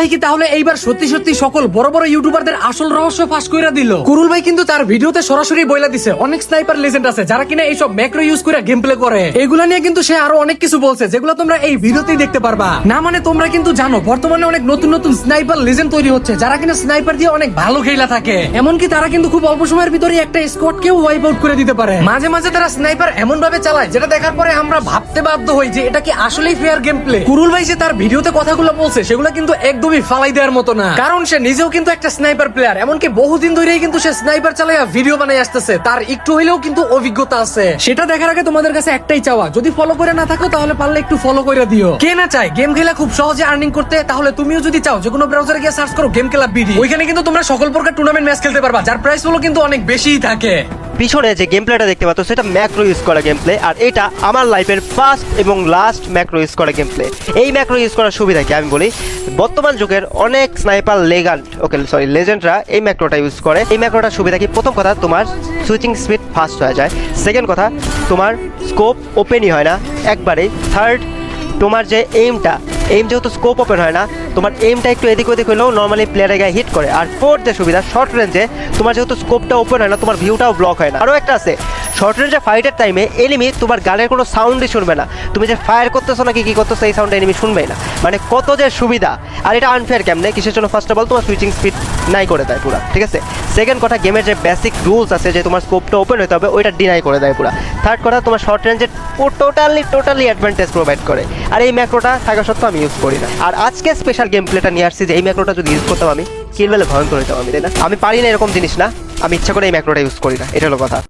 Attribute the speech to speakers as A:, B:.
A: ভাই কি তাহলে এইবার সত্যি সত্যি সকল বড় বড় ইউটিউবারদের আসল রহস্য ফাঁস কইরা দিল? কুরুল ভাই কিন্তু তার ভিডিওতে সরাসরি বইলা দিছে অনেক স্নাইপার লেজেন্ড আছে যারা কিনা এইসব ম্যাক্রো ইউজ করে গেম প্লে করে। এগুলা নিয়ে কিন্তু সে আরো অনেক কিছু বলছে যেগুলো তোমরা এই ভিডিওতেই দেখতে পারবা। না মানে তোমরা কিন্তু জানো বর্তমানে অনেক নতুন নতুন স্নাইপার লেজেন্ড তৈরি হচ্ছে যারা কিনা স্নাইপার দিয়ে অনেক ভালো খেলা থাকে। এমনকি তারা কিন্তু খুব অল্প সময়ের ভিতরে একটা স্কোয়াড কেও ওয়াইপ আউট করে দিতে পারে। মাঝে মাঝে তারা স্নাইপার এমন ভাবে চালায় যেটা দেখার পরে আমরা ভাবতে বাধ্য হই যে এটা কি আসলেই ফেয়ার গেম প্লে। কুরুল ভাই যে তার ভিডিওতে কথাগুলো বলছে সেগুলো কিন্তু একদমই ফালাই দেওয়ার মতো না, কারণ সে নিজেও কিন্তু একটা স্নাইপার প্লেয়ার। এমনকি বহুদিন ধরেই কিন্তু সে স্নাইপার চালাইয়া ভিডিও বানাই আসতেছে, তার একটু হইলেও কিন্তু অভিজ্ঞতা আছে। সেটা দেখার আগে তোমাদের কাছে একটাই চাওয়া, যদি ফলো করে না থাকো তাহলে পারলে একটু ফলো করে দিও। কে না চায় গেম খেলা খুব সহজে আর্নিং করতে? তাহলে তুমিও যদি চাও যে কোনো ব্রাউজারে গিয়ে সার্চ করো গেম খেলা বিডি, ওইখানে কিন্তু তোমরা সকল প্রকার টুর্নামেন্ট ম্যাচ খেলতে পারবা, যার প্রাইস হলো কিন্তু অনেক বেশিই থাকে।
B: পিছনে যে গেম প্লেটা দেখতে পাচ্ছ সেটা ম্যাক্রো ইউজ করা গেম প্লে, আর এটা আমার লাইফের ফার্স্ট এবং লাস্ট ম্যাক্রো ইউজ করা গেম প্লে। এই ম্যাক্রো ইউজ করার সুবিধা কি আমি বলি, বর্তমান যুগের অনেক স্নাইপার লেজেন্ডরা এই ম্যাক্রোটা ইউজ করে। এই ম্যাক্রোটার সুবিধা কি, প্রথম কথা তোমার সুইচিং স্পিড ফাস্ট হয়ে যায়, সেকেন্ড কথা তোমার স্কোপ ওপেনই হয় না একবারেই, থার্ড তোমার যে এইম যেহেতু স্কোপ ওপেন হয় না, তোমার এইমটা একটু এদিক ওদিক হলেও নর্মালি প্লেয়ারের গায়ে হিট করে। আর ফোর্থ যে সুবিধা, শর্ট রেঞ্জে তোমার যেহেতু স্কোপটা ওপেন হয় না, তোমার ভিউটাও ব্লক হয় না। আরও একটা আছে, শর্ট রেঞ্জে ফাইটের টাইমে এনিমি তোমার গানের কোনো সাউন্ডই শুনবে না, তুমি যে ফায়ার করতেছো নাকি কী করতেছো এই সাউন্ড এনিমি শুনবেই না। মানে কত যে সুবিধা। আর এটা আনফেয়ার কেমনে, কিসের জন্য? ফার্স্ট অফ অল তোমার সুইচিং স্পিড নাই করে দেয় পুরো, ঠিক আছে। সেকেন্ড কথা, গেমের যে বেসিক রুলস আছে যে তোমার স্কোপটা ওপেন হতে হবে ওইটা ডিনাই করে দেয় পুরো। থার্ড কথা, তোমার শর্ট রেঞ্জে টোটালি অ্যাডভান্টেজ প্রোভাইড করে। আর এই ম্যাক্রোটা থাকা সত্ত্বেও আমি ইউজ করি না। আর আজকে স্পেশাল গেম প্লেটা নিয়ে আসছি যে এই ম্যাক্রোটা যদি ইউজ করতাম আমি কিল বেলে ভয়ঙ্কর হইতাম আমি, তাই না? আমি পারি না এরকম জিনিস না, আমি ইচ্ছা করে এই ম্যাক্রোটা ইউজ করি না, এটা হলো কথা।